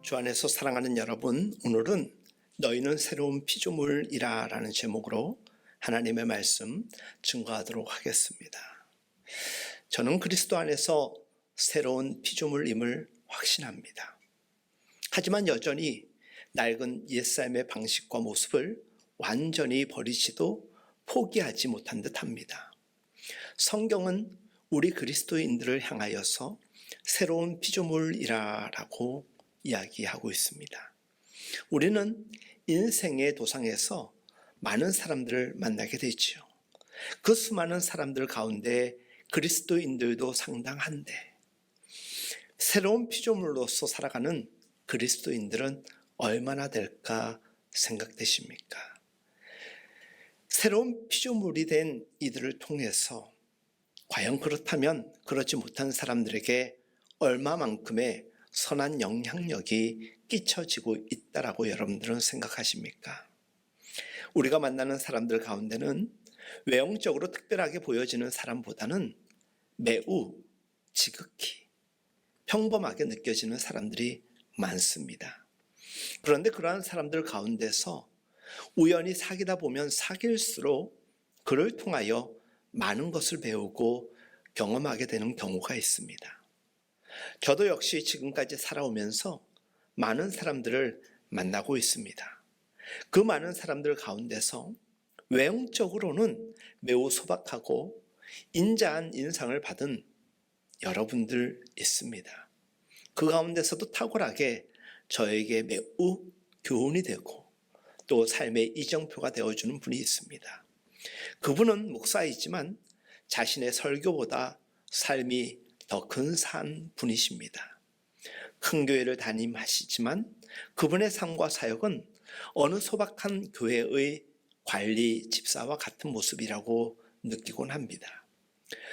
주 안에서 사랑하는 여러분, 오늘은 너희는 새로운 피조물이라 라는 제목으로 하나님의 말씀 증거하도록 하겠습니다. 저는 그리스도 안에서 새로운 피조물임을 확신합니다. 하지만 여전히 낡은 옛사람의 방식과 모습을 완전히 버리지도 포기하지 못한 듯합니다. 성경은 우리 그리스도인들을 향하여서 새로운 피조물이라고 이야기하고 있습니다. 우리는 인생의 도상에서 많은 사람들을 만나게 되지요. 그 수많은 사람들 가운데 그리스도인들도 상당한데 새로운 피조물로서 살아가는 그리스도인들은 얼마나 될까 생각되십니까? 새로운 피조물이 된 이들을 통해서 과연 그렇다면 그렇지 못한 사람들에게 얼마만큼의 선한 영향력이 끼쳐지고 있다라고 여러분들은 생각하십니까? 우리가 만나는 사람들 가운데는 외형적으로 특별하게 보여지는 사람보다는 매우 지극히 평범하게 느껴지는 사람들이 많습니다. 그런데 그러한 사람들 가운데서 우연히 사귀다 보면 사귈수록 그를 통하여 많은 것을 배우고 경험하게 되는 경우가 있습니다. 저도 역시 지금까지 살아오면서 많은 사람들을 만나고 있습니다. 그 많은 사람들 가운데서 외형적으로는 매우 소박하고 인자한 인상을 받은 여러분들 있습니다. 그 가운데서도 탁월하게 저에게 매우 교훈이 되고 또 삶의 이정표가 되어주는 분이 있습니다. 그분은 목사이지만 자신의 설교보다 삶이 더 근사한 분이십니다. 큰 교회를 담임하시지만 그분의 삶과 사역은 어느 소박한 교회의 관리 집사와 같은 모습이라고 느끼곤 합니다.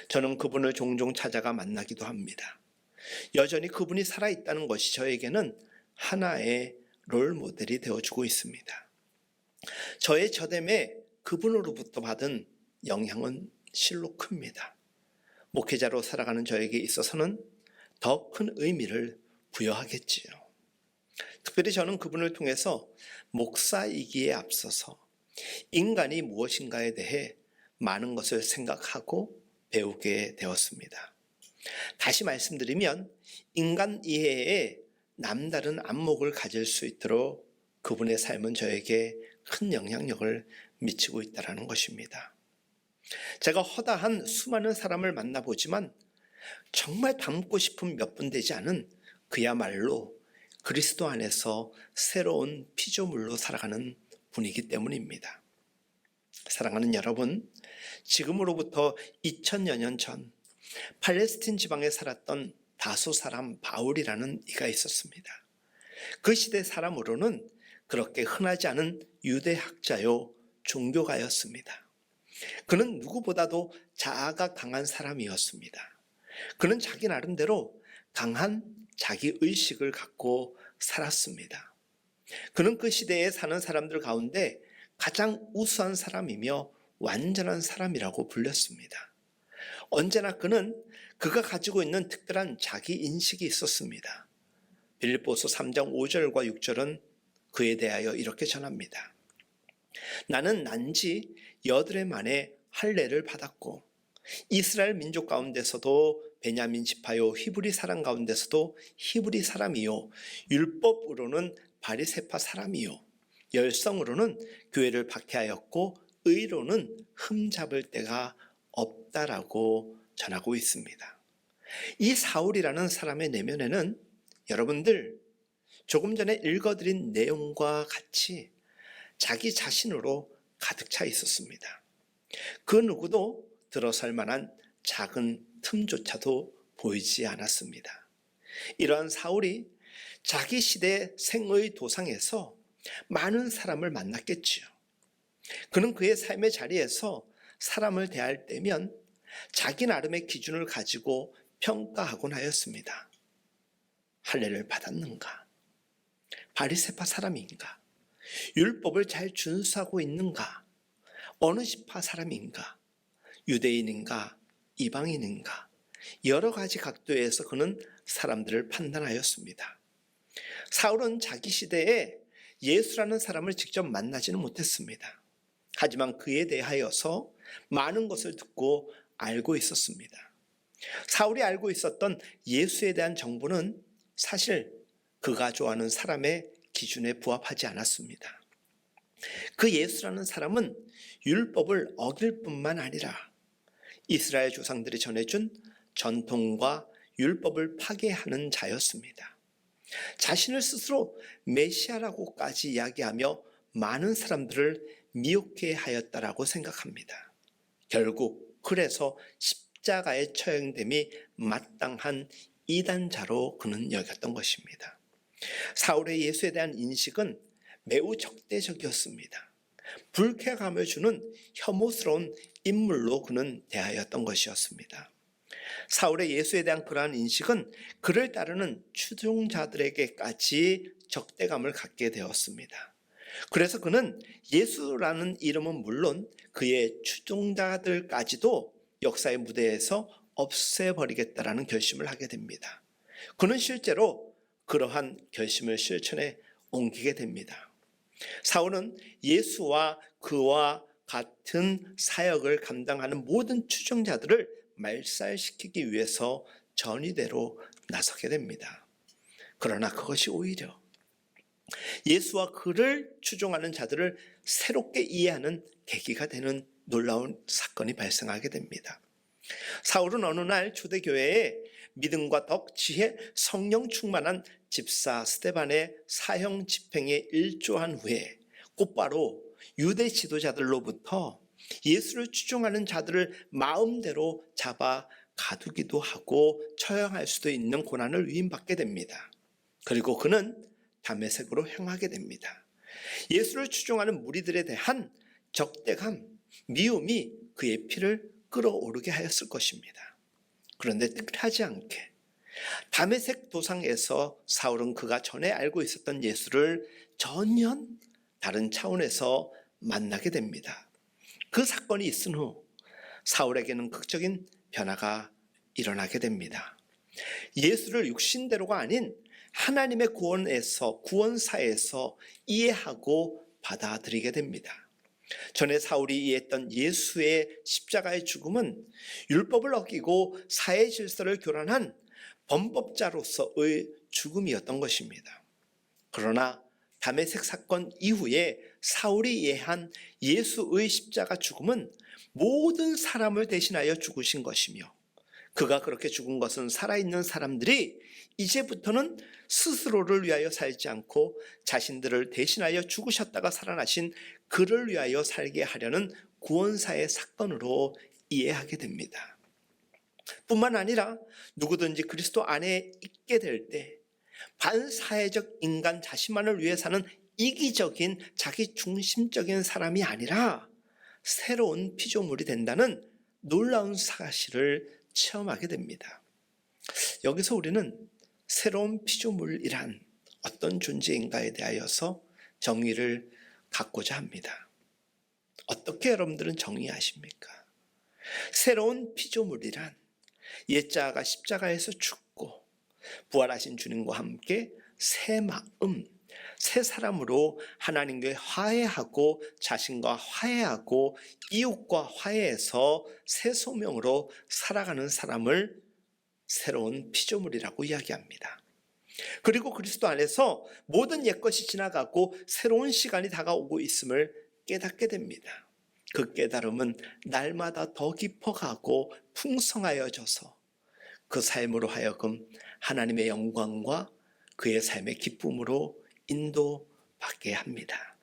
저는 그분을 종종 찾아가 만나기도 합니다. 여전히 그분이 살아있다는 것이 저에게는 하나의 롤 모델이 되어주고 있습니다. 저의 저됨에 그분으로부터 받은 영향은 실로 큽니다. 목회자로 살아가는 저에게 있어서는 더 큰 의미를 부여하겠지요. 특별히 저는 그분을 통해서 목사이기에 앞서서 인간이 무엇인가에 대해 많은 것을 생각하고 배우게 되었습니다. 다시 말씀드리면 인간 이해에 남다른 안목을 가질 수 있도록 그분의 삶은 저에게 큰 영향력을 미치고 있다는 것입니다. 제가 허다한 수많은 사람을 만나보지만 정말 닮고 싶은 몇 분 되지 않은 그야말로 그리스도 안에서 새로운 피조물로 살아가는 분이기 때문입니다. 사랑하는 여러분, 지금으로부터 2000여 년 전 팔레스틴 지방에 살았던 다소 사람 바울이라는 이가 있었습니다. 그 시대 사람으로는 그렇게 흔하지 않은 유대학자요 종교가였습니다. 그는 누구보다도 자아가 강한 사람이었습니다. 그는 자기 나름대로 강한 자기의식을 갖고 살았습니다. 그는 그 시대에 사는 사람들 가운데 가장 우수한 사람이며 완전한 사람이라고 불렸습니다. 언제나 그는 그가 가지고 있는 특별한 자기인식이 있었습니다. 빌립보서 3장 5절과 6절은 그에 대하여 이렇게 전합니다. 나는 난지 8해 만에 할례를 받았고 이스라엘 민족 가운데서도 베냐민 지파요 히브리 사람 가운데서도 히브리 사람이요 율법으로는 바리새파 사람이요 열성으로는 교회를 박해하였고 의로는 흠잡을 데가 없다라고 전하고 있습니다. 이 사울이라는 사람의 내면에는 여러분들 조금 전에 읽어드린 내용과 같이 자기 자신으로 가득 차 있었습니다. 그 누구도 들어설 만한 작은 틈조차도 보이지 않았습니다. 이러한 사울이 자기 시대 생의 도상에서 많은 사람을 만났겠지요. 그는 그의 삶의 자리에서 사람을 대할 때면 자기 나름의 기준을 가지고 평가하곤 하였습니다. 할례를 받았는가? 바리새파 사람인가? 율법을 잘 준수하고 있는가? 어느 지파 사람인가? 유대인인가? 이방인인가? 여러 가지 각도에서 그는 사람들을 판단하였습니다. 사울은 자기 시대에 예수라는 사람을 직접 만나지는 못했습니다. 하지만 그에 대하여서 많은 것을 듣고 알고 있었습니다. 사울이 알고 있었던 예수에 대한 정보는 사실 그가 좋아하는 사람의 기준에 부합하지 않았습니다. 그 예수라는 사람은 율법을 어길 뿐만 아니라 이스라엘 조상들이 전해준 전통과 율법을 파괴하는 자였습니다. 자신을 스스로 메시아라고까지 이야기하며 많은 사람들을 미혹해 하였다라고 생각합니다. 결국 그래서 십자가에 처형됨이 마땅한 이단자로 그는 여겼던 것입니다. 사울의 예수에 대한 인식은 매우 적대적이었습니다. 불쾌감을 주는 혐오스러운 인물로 그는 대하였던 것이었습니다. 사울의 예수에 대한 그러한 인식은 그를 따르는 추종자들에게까지 적대감을 갖게 되었습니다. 그래서 그는 예수라는 이름은 물론 그의 추종자들까지도 역사의 무대에서 없애버리겠다라는 결심을 하게 됩니다. 그는 실제로 그러한 결심을 실천에 옮기게 됩니다. 사울은 예수와 그와 같은 사역을 감당하는 모든 추종자들을 말살시키기 위해서 전위대로 나서게 됩니다. 그러나 그것이 오히려 예수와 그를 추종하는 자들을 새롭게 이해하는 계기가 되는 놀라운 사건이 발생하게 됩니다. 사울은 어느 날 초대교회에 믿음과 덕, 지혜, 성령 충만한 집사 스데반의 사형 집행에 일조한 후에 곧바로 유대 지도자들로부터 예수를 추종하는 자들을 마음대로 잡아 가두기도 하고 처형할 수도 있는 고난을 위임받게 됩니다. 그리고 그는 다메섹으로 향하게 됩니다. 예수를 추종하는 무리들에 대한 적대감, 미움이 그의 피를 끓어오르게 하였을 것입니다. 그런데 뜻하지 않게 다메섹 도상에서 사울은 그가 전에 알고 있었던 예수를 전혀 다른 차원에서 만나게 됩니다. 그 사건이 있은 후 사울에게는 극적인 변화가 일어나게 됩니다. 예수를 육신대로가 아닌 하나님의 구원사에서 이해하고 받아들이게 됩니다. 전에 사울이 이해했던 예수의 십자가의 죽음은 율법을 어기고 사회 질서를 교란한 범법자로서의 죽음이었던 것입니다. 그러나 다메섹 사건 이후에 사울이 이해한 예수의 십자가 죽음은 모든 사람을 대신하여 죽으신 것이며, 그가 그렇게 죽은 것은 살아있는 사람들이 이제부터는 스스로를 위하여 살지 않고 자신들을 대신하여 죽으셨다가 살아나신 그를 위하여 살게 하려는 구원사의 사건으로 이해하게 됩니다. 뿐만 아니라 누구든지 그리스도 안에 있게 될 때 반사회적 인간 자신만을 위해 사는 이기적인 자기 중심적인 사람이 아니라 새로운 피조물이 된다는 놀라운 사실을 체험하게 됩니다. 여기서 우리는 새로운 피조물이란 어떤 존재인가에 대하여서 정의를 갖고자 합니다. 어떻게 여러분들은 정의하십니까? 새로운 피조물이란 옛자가 십자가에서 죽고 부활하신 주님과 함께 새 마음, 새 사람으로 하나님과 화해하고 자신과 화해하고 이웃과 화해해서 새 소명으로 살아가는 사람을 새로운 피조물이라고 이야기합니다. 그리고 그리스도 안에서 모든 옛것이 지나가고 새로운 시간이 다가오고 있음을 깨닫게 됩니다. 그 깨달음은 날마다 더 깊어가고 풍성하여져서 그 삶으로 하여금 하나님의 영광과 그의 삶의 기쁨으로 인도받게 합니다.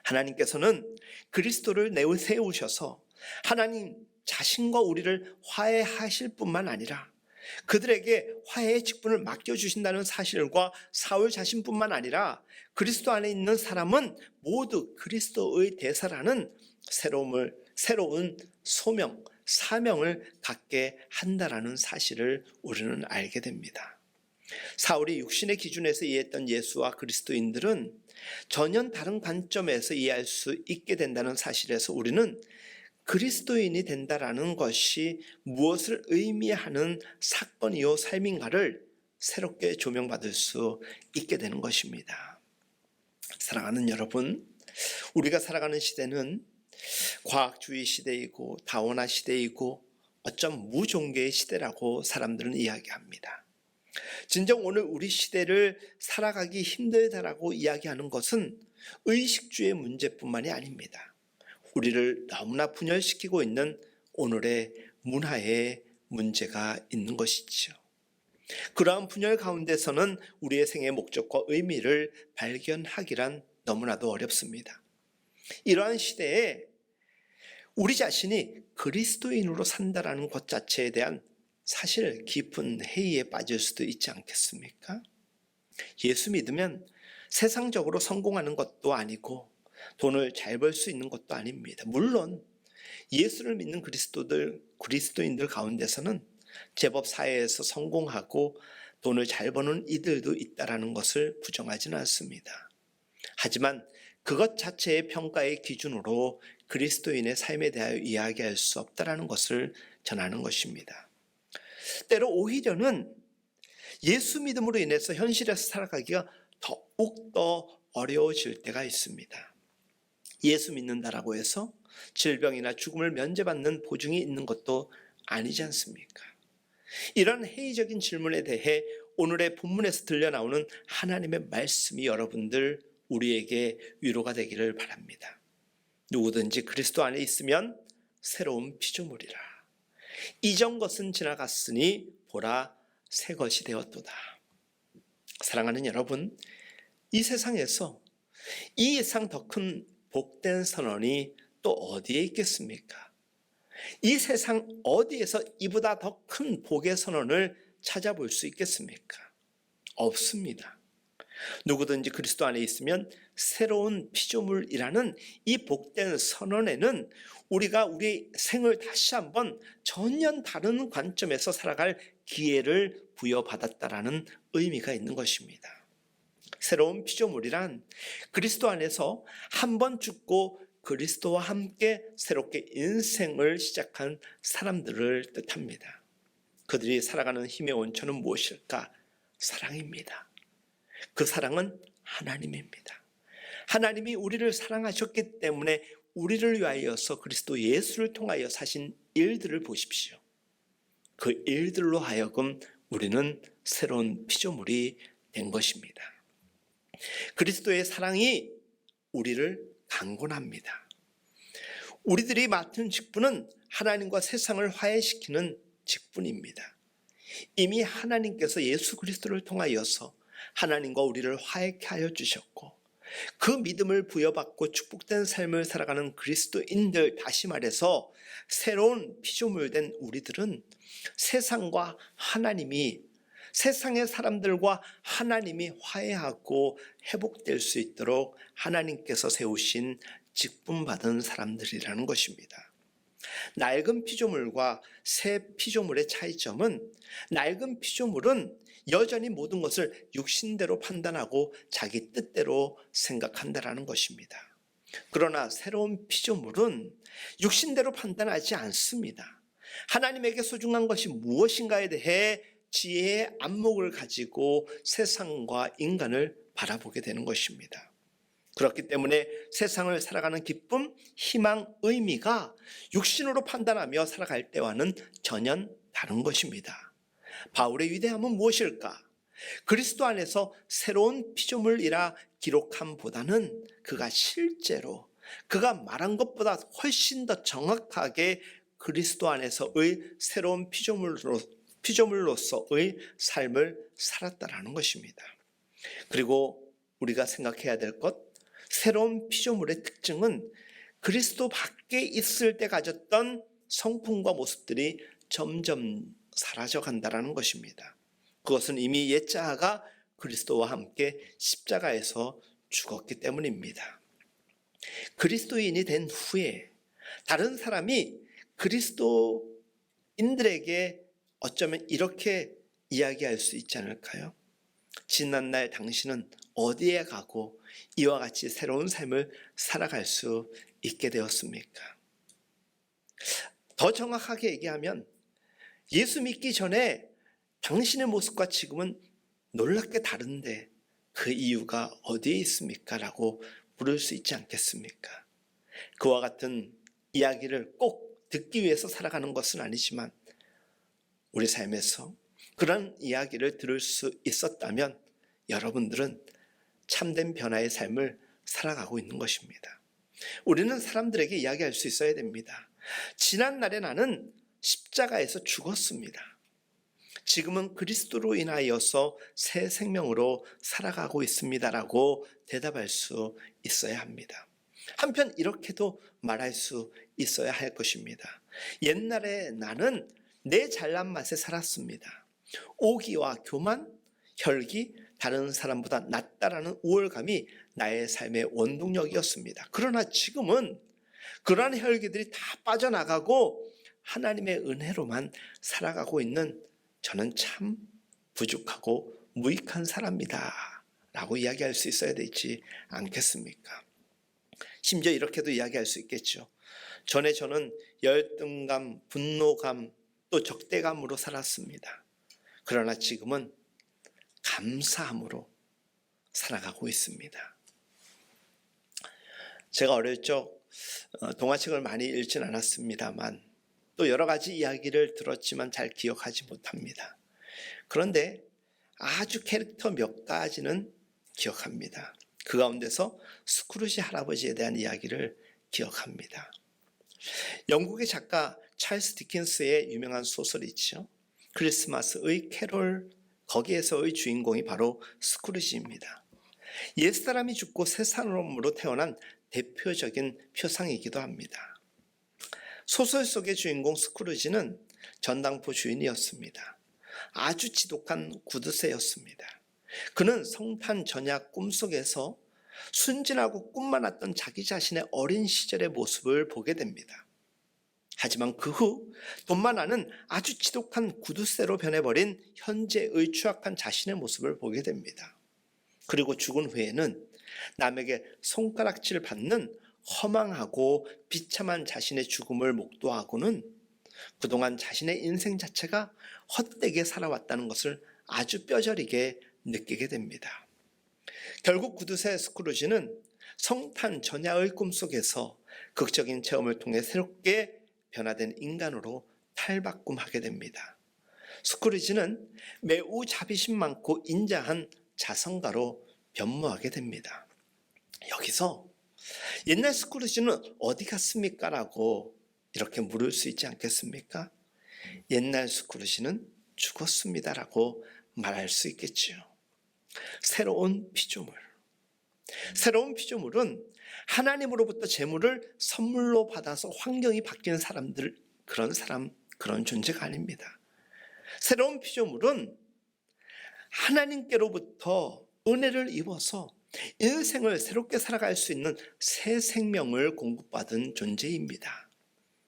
하나님께서는 그리스도를 내세우셔서 하나님 자신과 우리를 화해하실 뿐만 아니라 그들에게 화해의 직분을 맡겨주신다는 사실과 사울 자신뿐만 아니라 그리스도 안에 있는 사람은 모두 그리스도의 대사라는 새로운 소명, 사명을 갖게 한다라는 사실을 우리는 알게 됩니다. 사울이 육신의 기준에서 이해했던 예수와 그리스도인들은 전혀 다른 관점에서 이해할 수 있게 된다는 사실에서 우리는 그리스도인이 된다라는 것이 무엇을 의미하는 사건이요 삶인가를 새롭게 조명받을 수 있게 되는 것입니다. 사랑하는 여러분, 우리가 살아가는 시대는 과학주의 시대이고 다원화 시대이고 어쩜 무종교의 시대라고 사람들은 이야기합니다. 진정 오늘 우리 시대를 살아가기 힘들다라고 이야기하는 것은 의식주의 문제뿐만이 아닙니다. 우리를 너무나 분열시키고 있는 오늘의 문화의 문제가 있는 것이지요. 그러한 분열 가운데서는 우리의 생의 목적과 의미를 발견하기란 너무나도 어렵습니다. 이러한 시대에 우리 자신이 그리스도인으로 산다라는 것 자체에 대한 사실 깊은 회의에 빠질 수도 있지 않겠습니까? 예수 믿으면 세상적으로 성공하는 것도 아니고 돈을 잘 벌 수 있는 것도 아닙니다. 물론 예수를 믿는 그리스도인들 가운데서는 제법 사회에서 성공하고 돈을 잘 버는 이들도 있다라는 것을 부정하지는 않습니다. 하지만 그것 자체의 평가의 기준으로 그리스도인의 삶에 대하여 이야기할 수 없다라는 것을 전하는 것입니다. 때로 오히려는 예수 믿음으로 인해서 현실에서 살아가기가 더욱 더 어려워질 때가 있습니다. 예수 믿는다라고 해서 질병이나 죽음을 면제받는 보증이 있는 것도 아니지 않습니까? 이런 회의적인 질문에 대해 오늘의 본문에서 들려나오는 하나님의 말씀이 여러분들 우리에게 위로가 되기를 바랍니다. 누구든지 그리스도 안에 있으면 새로운 피조물이라. 이전 것은 지나갔으니 보라 새 것이 되었도다. 사랑하는 여러분, 이 세상에서 이 이상 더 큰 복된 선언이 또 어디에 있겠습니까? 이 세상 어디에서 이보다 더 큰 복의 선언을 찾아볼 수 있겠습니까? 없습니다. 누구든지 그리스도 안에 있으면 새로운 피조물이라는 이 복된 선언에는 우리가 우리 생을 다시 한번 전혀 다른 관점에서 살아갈 기회를 부여받았다라는 의미가 있는 것입니다. 새로운 피조물이란 그리스도 안에서 한번 죽고 그리스도와 함께 새롭게 인생을 시작한 사람들을 뜻합니다. 그들이 살아가는 힘의 원천은 무엇일까? 사랑입니다. 그 사랑은 하나님입니다. 하나님이 우리를 사랑하셨기 때문에 우리를 위하여서 그리스도 예수를 통하여 사신 일들을 보십시오. 그 일들로 하여금 우리는 새로운 피조물이 된 것입니다. 그리스도의 사랑이 우리를 강권합니다. 우리들이 맡은 직분은 하나님과 세상을 화해시키는 직분입니다. 이미 하나님께서 예수 그리스도를 통하여서 하나님과 우리를 화해케 하여 주셨고 그 믿음을 부여받고 축복된 삶을 살아가는 그리스도인들, 다시 말해서 새로운 피조물된 우리들은 세상과 하나님이, 세상의 사람들과 하나님이 화해하고 회복될 수 있도록 하나님께서 세우신 직분받은 사람들이라는 것입니다. 낡은 피조물과 새 피조물의 차이점은, 낡은 피조물은 여전히 모든 것을 육신대로 판단하고 자기 뜻대로 생각한다라는 것입니다. 그러나 새로운 피조물은 육신대로 판단하지 않습니다. 하나님에게 소중한 것이 무엇인가에 대해 지혜의 안목을 가지고 세상과 인간을 바라보게 되는 것입니다. 그렇기 때문에 세상을 살아가는 기쁨, 희망, 의미가 육신으로 판단하며 살아갈 때와는 전혀 다른 것입니다. 바울의 위대함은 무엇일까? 그리스도 안에서 새로운 피조물이라 기록함보다는 그가 실제로 그가 말한 것보다 훨씬 더 정확하게 그리스도 안에서의 새로운 피조물로서의 삶을 살았다라는 것입니다. 그리고 우리가 생각해야 될 것, 새로운 피조물의 특징은 그리스도 밖에 있을 때 가졌던 성품과 모습들이 점점 사라져 간다라는 것입니다. 그것은 이미 옛자아가 그리스도와 함께 십자가에서 죽었기 때문입니다. 그리스도인이 된 후에 다른 사람이 그리스도인들에게 어쩌면 이렇게 이야기할 수 있지 않을까요? 지난날 당신은 어디에 가고 이와 같이 새로운 삶을 살아갈 수 있게 되었습니까? 더 정확하게 얘기하면 예수 믿기 전에 당신의 모습과 지금은 놀랍게 다른데 그 이유가 어디에 있습니까? 라고 물을 수 있지 않겠습니까? 그와 같은 이야기를 꼭 듣기 위해서 살아가는 것은 아니지만 우리 삶에서 그런 이야기를 들을 수 있었다면 여러분들은 참된 변화의 삶을 살아가고 있는 것입니다. 우리는 사람들에게 이야기할 수 있어야 됩니다. 지난날에 나는 십자가에서 죽었습니다. 지금은 그리스도로 인하여서 새 생명으로 살아가고 있습니다라고 대답할 수 있어야 합니다. 한편 이렇게도 말할 수 있어야 할 것입니다. 옛날에 나는 내 잘난 맛에 살았습니다. 오기와 교만, 혈기, 다른 사람보다 낫다라는 우월감이 나의 삶의 원동력이었습니다. 그러나 지금은 그러한 혈기들이 다 빠져나가고 하나님의 은혜로만 살아가고 있는 저는 참 부족하고 무익한 사람이다 라고 이야기할 수 있어야 되지 않겠습니까? 심지어 이렇게도 이야기할 수 있겠죠. 전에 저는 열등감, 분노감, 또 적대감으로 살았습니다. 그러나 지금은 감사함으로 살아가고 있습니다. 제가 어릴 적 동화책을 많이 읽진 않았습니다만 또 여러 가지 이야기를 들었지만 잘 기억하지 못합니다. 그런데 아주 캐릭터 몇 가지는 기억합니다. 그 가운데서 스크루지 할아버지에 대한 이야기를 기억합니다. 영국의 작가 찰스 디킨스의 유명한 소설이 있죠. 크리스마스의 캐롤, 거기에서의 주인공이 바로 스크루지입니다. 옛사람이 죽고 새사람으로 태어난 대표적인 표상이기도 합니다. 소설 속의 주인공 스크루지는 전당포 주인이었습니다. 아주 지독한 구두쇠였습니다. 그는 성탄 전야 꿈속에서 순진하고 꿈 많았던 자기 자신의 어린 시절의 모습을 보게 됩니다. 하지만 그 후 돈 많아는 아주 지독한 구두쇠로 변해버린 현재의 추악한 자신의 모습을 보게 됩니다. 그리고 죽은 후에는 남에게 손가락질 받는 허망하고 비참한 자신의 죽음을 목도하고는 그동안 자신의 인생 자체가 헛되게 살아왔다는 것을 아주 뼈저리게 느끼게 됩니다. 결국 구두쇠 스크루지는 성탄 전야의 꿈속에서 극적인 체험을 통해 새롭게 변화된 인간으로 탈바꿈하게 됩니다. 스크루지는 매우 자비심 많고 인자한 자성가로 변모하게 됩니다. 여기서 옛날 스크루지는 어디 갔습니까? 라고 이렇게 물을 수 있지 않겠습니까? 옛날 스크루지는 죽었습니다 라고 말할 수 있겠지요. 새로운 피조물. 새로운 피조물은 하나님으로부터 재물을 선물로 받아서 환경이 바뀐 사람들, 그런 존재가 아닙니다. 새로운 피조물은 하나님께로부터 은혜를 입어서 인생을 새롭게 살아갈 수 있는 새 생명을 공급받은 존재입니다.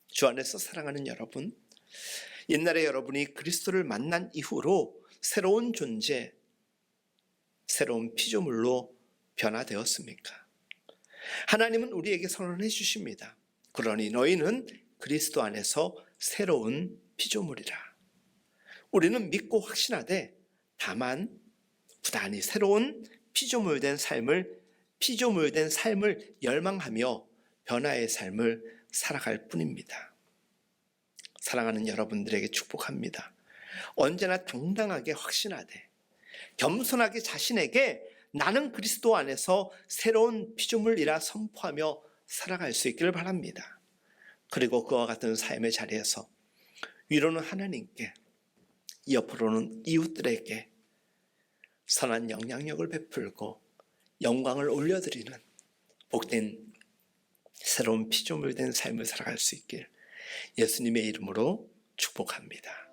주 안에서 사랑하는 여러분, 옛날에 여러분이 그리스도를 만난 이후로 새로운 존재, 새로운 피조물로 변화되었습니까? 하나님은 우리에게 선언해 주십니다. 그러니 너희는 그리스도 안에서 새로운 피조물이라. 우리는 믿고 확신하되 다만 부단히 새로운 피조물된 삶을 열망하며 변화의 삶을 살아갈 뿐입니다. 사랑하는 여러분들에게 축복합니다. 언제나 당당하게 확신하되 겸손하게 자신에게 나는 그리스도 안에서 새로운 피조물이라 선포하며 살아갈 수 있기를 바랍니다. 그리고 그와 같은 삶의 자리에서 위로는 하나님께, 옆으로는 이웃들에게 선한 영향력을 베풀고 영광을 올려드리는 복된 새로운 피조물된 삶을 살아갈 수 있길 예수님의 이름으로 축복합니다.